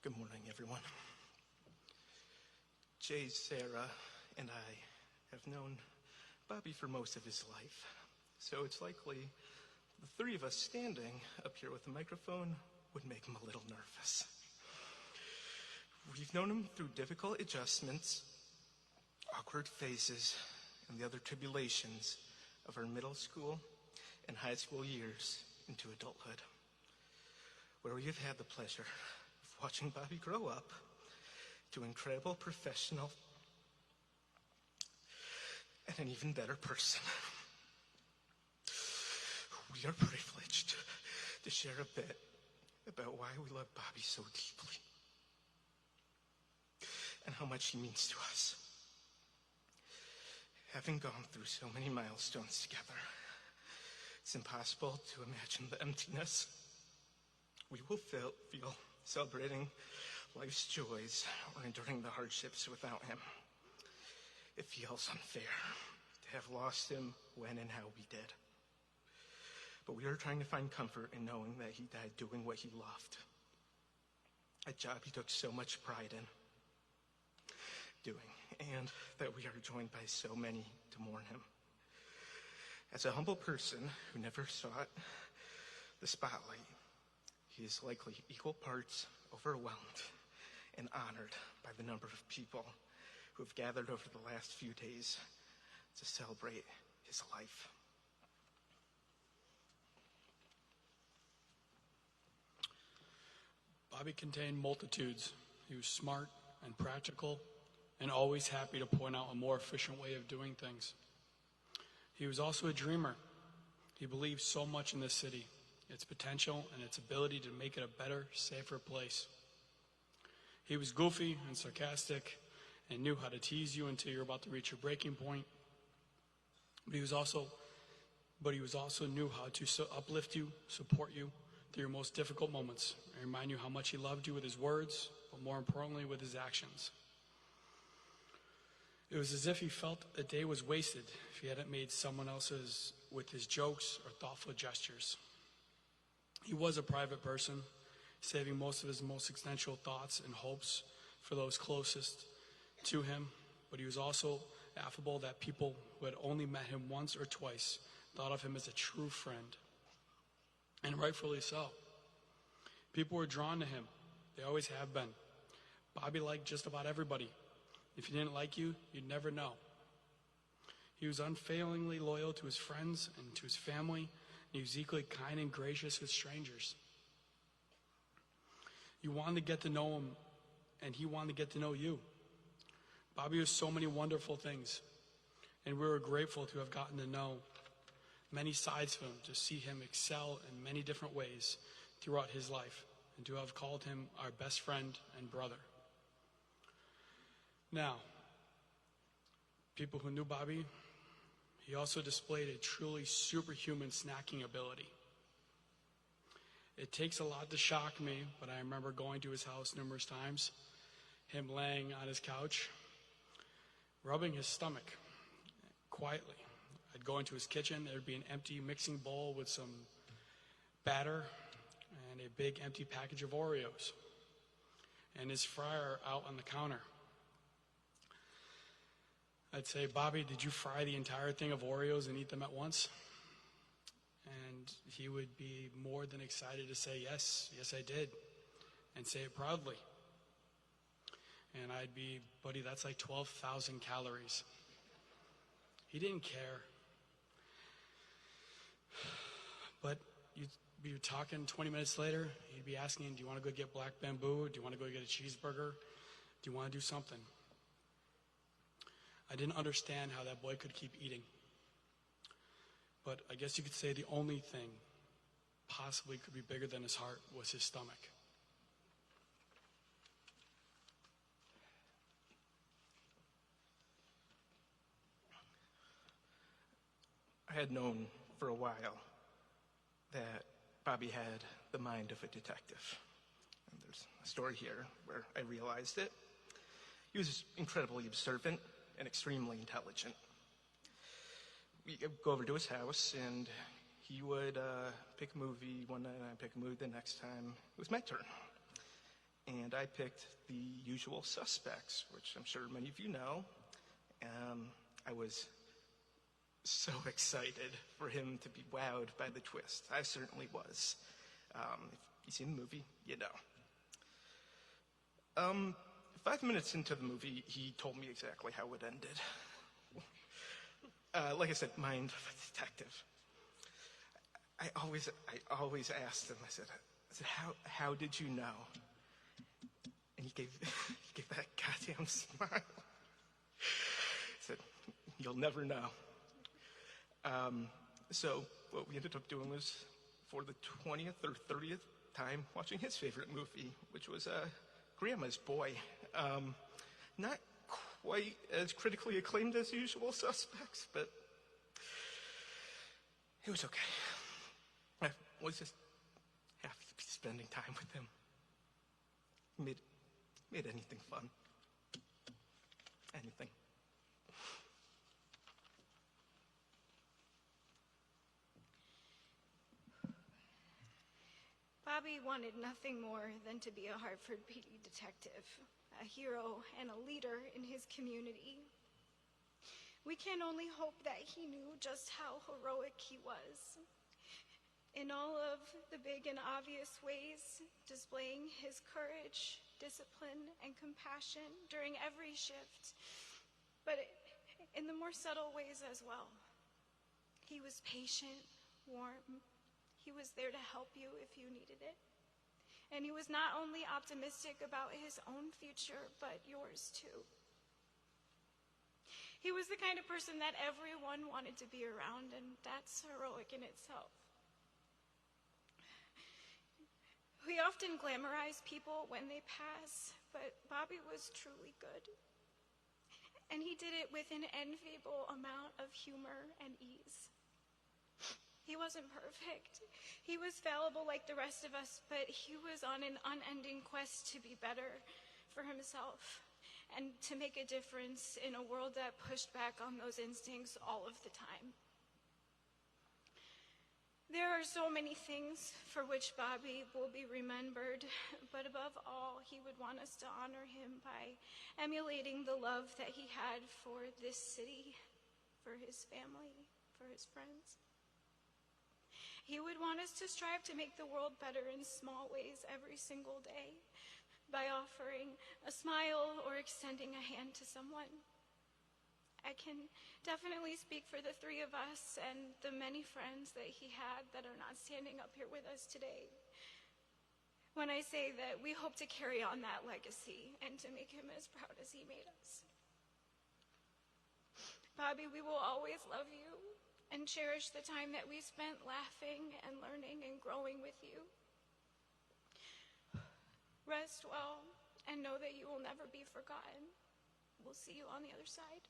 Good morning, everyone. Jay, Sarah, and I have known Bobby for most of his life, so it's likely the three of us standing up here with a microphone would make him a little nervous. We've known him through difficult adjustments, awkward phases, and the other tribulations of our middle school and high school years into adulthood, where we have had the pleasure of watching Bobby grow up to an incredible professional and an even better person. We are privileged to share a bit about why we love Bobby so deeply and how much he means to us. Having gone through so many milestones together, it's impossible to imagine the emptiness we will feel celebrating life's joys or enduring the hardships without him. It feels unfair to have lost him when and how we did. But we are trying to find comfort in knowing that he died doing what he loved, a job he took so much pride in doing, and that we are joined by so many to mourn him. As a humble person who never sought the spotlight, he is likely equal parts overwhelmed and honored by the number of people who have gathered over the last few days to celebrate his life. Bobby contained multitudes. He was smart and practical and always happy to point out a more efficient way of doing things. He was also a dreamer. He believed so much in this city, its potential, and its ability to make it a better, safer place. He was goofy and sarcastic and knew how to tease you until you're about to reach your breaking point. But he was also knew how to uplift you, support you through your most difficult moments, and remind you how much he loved you with his words, but more importantly with his actions. It was as if he felt a day was wasted if he hadn't made someone else's with his jokes or thoughtful gestures. He was a private person, saving most of his most existential thoughts and hopes for those closest to him, but he was also affable that people who had only met him once or twice thought of him as a true friend, and rightfully so. People were drawn to him. They always have been. Bobby liked just about everybody. If he didn't like you, you'd never know. He was unfailingly loyal to his friends and to his family, and he was equally kind and gracious with strangers. You wanted to get to know him, and he wanted to get to know you. Bobby was so many wonderful things, and we were grateful to have gotten to know many sides of him, to see him excel in many different ways throughout his life, and to have called him our best friend and brother. Now, people who knew Bobby, he also displayed a truly superhuman snacking ability. It takes a lot to shock me, but I remember going to his house numerous times, him laying on his couch, rubbing his stomach quietly. I'd go into his kitchen, there'd be an empty mixing bowl with some batter and a big empty package of Oreos, and his fryer out on the counter. I'd say, "Bobby, did you fry the entire thing of Oreos and eat them at once?" And he would be more than excited to say, yes, I did, and say it proudly. And I'd be, "Buddy, that's like 12,000 calories. He didn't care. But you'd be talking 20 minutes later, he'd be asking, "Do you want to go get black bamboo? Do you want to go get a cheeseburger? Do you want to do something?" I didn't understand how that boy could keep eating. But I guess you could say the only thing possibly could be bigger than his heart was his stomach. I had known for a while that Bobby had the mind of a detective. And there's a story here where I realized it. He was incredibly observant and extremely intelligent. We'd go over to his house, and he would pick a movie one night, and I'd pick a movie the next time. It was my turn. and I picked The Usual Suspects, which I'm sure many of you know. I was so excited for him to be wowed by the twist. I certainly was. If you've seen the movie, you know. 5 minutes into the movie, he told me exactly how it ended. Like I said, mind of a detective. I always asked him, I said, how did you know? And he gave that goddamn smile. He said, you'll never know. So what we ended up doing was, for the 20th or 30th time, watching his favorite movie, which was Grandma's Boy. Not quite as critically acclaimed as Usual Suspects, but it was okay. I was just happy to be spending time with him. Made anything fun. Anything. Bobby wanted nothing more than to be a Hartford PD detective, a hero and a leader in his community. We can only hope that he knew just how heroic he was. In all of the big and obvious ways, displaying his courage, discipline, and compassion during every shift, but in the more subtle ways as well. He was patient, warm. He was there to help you if you needed it. And he was not only optimistic about his own future, but yours too. He was the kind of person that everyone wanted to be around, and that's heroic in itself. We often glamorize people when they pass, but Bobby was truly good. And he did it with an enviable amount of humor and ease. He wasn't perfect. He was fallible like the rest of us, but he was on an unending quest to be better for himself and to make a difference in a world that pushed back on those instincts all of the time. There are so many things for which Bobby will be remembered, but above all, he would want us to honor him by emulating the love that he had for this city, for his family, for his friends. He would want us to strive to make the world better in small ways every single day by offering a smile or extending a hand to someone. I can definitely speak for the three of us and the many friends that he had that are not standing up here with us today when I say that we hope to carry on that legacy and to make him as proud as he made us. Bobby, we will always love you and cherish the time that we spent laughing and learning and growing with you. Rest well and know that you will never be forgotten. We'll see you on the other side.